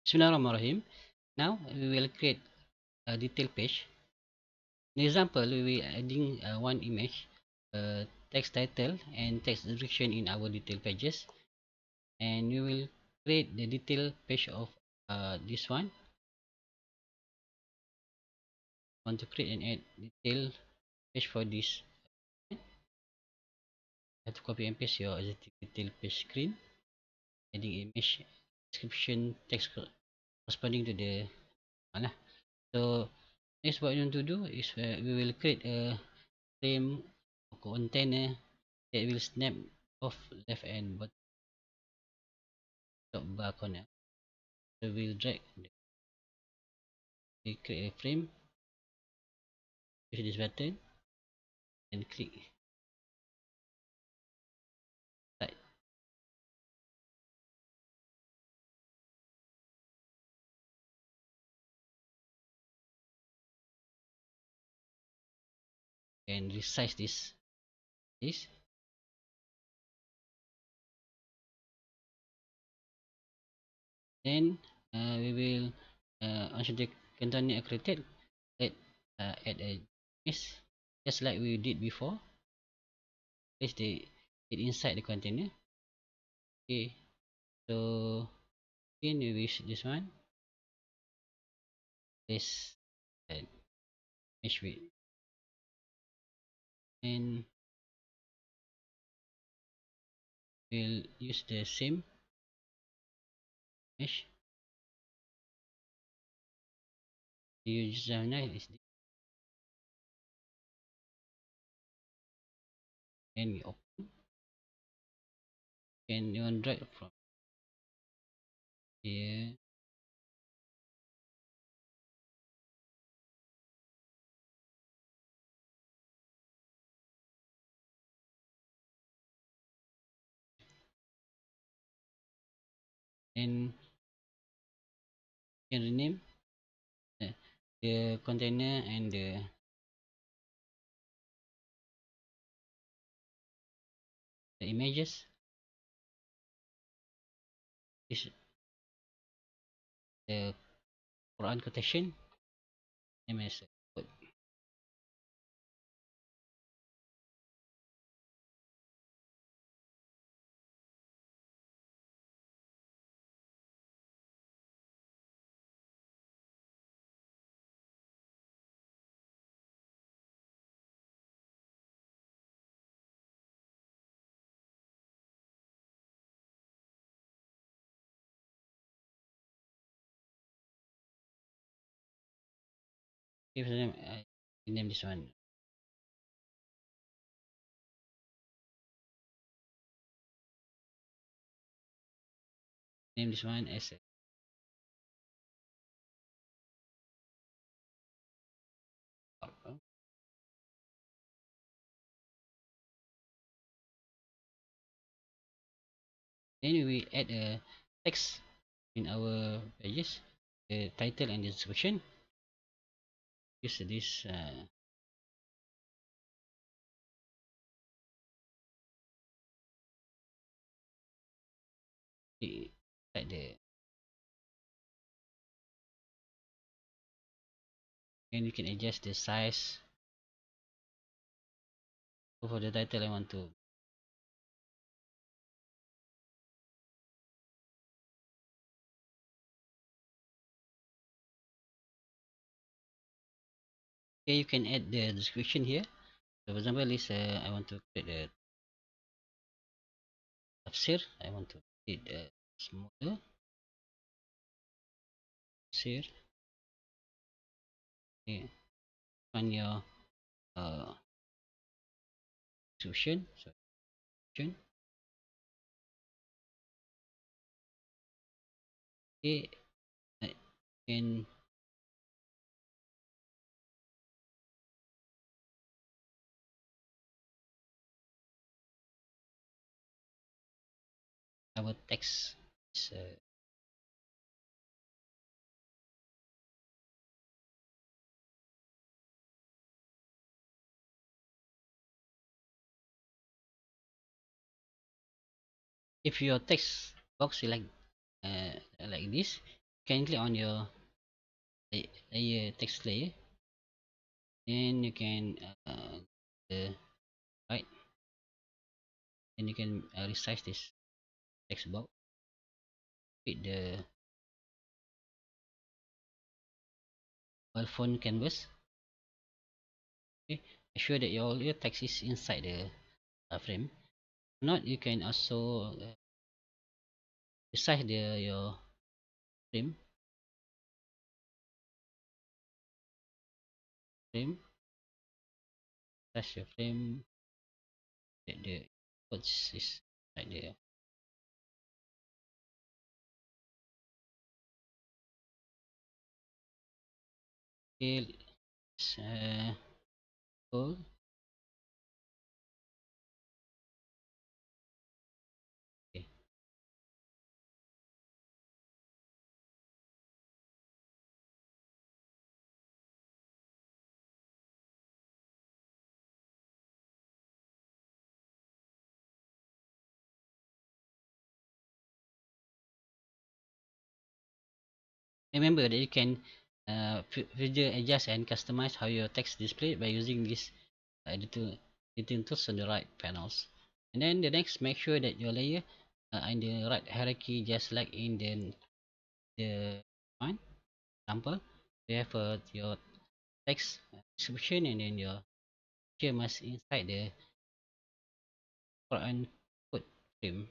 Bismillahirrahmanirrahim. Now we will create a detail page. In example, we will adding one image, text title and text description in our detail pages, and we will create the detail page of this one. Want to create and add detail page for this? Have to copy and paste your existing detail page screen, adding image, description, text corresponding to the one lah. So next, what you want to do is we will create a frame container that will snap off left and bottom top bar corner. So we'll drag we create a frame, push this button and click right and resize this. Then we will once the container created, let add a miss just like we did before. Place it inside the container. Okay, so again we wish this one. Place mesh width and we'll use the same mesh. You use is this, and we open and you want drag from here and you can rename uh, the container and the images. This is the Quran quotation name as code. Give them name this one. Name this one as Barvo. Then we add a text in our pages, the title and the description. Use this like the and you can adjust the size. So for the title, I want to okay. You can add the description here. So for example, this I want to create a tafsir. I want to create a smaller tafsir. Okay. On your uh, description. So description. Okay. I can our text is if your text box is like this, can click on your layer text layer, then you can the right, then you can resize this text box with the mobile phone canvas. Okay, ensure that your text is inside the frame. If not, you can also resize your frame frame resize your frame that the words is right there. Okay, let's go. Okay. Remember that you can further adjust and customize how your text displayed by using this editing tools on the right panels. And then the next, make sure that your layer are in the right hierarchy, just like in the one example. You have your text description, and then your picture must inside the Quran code frame.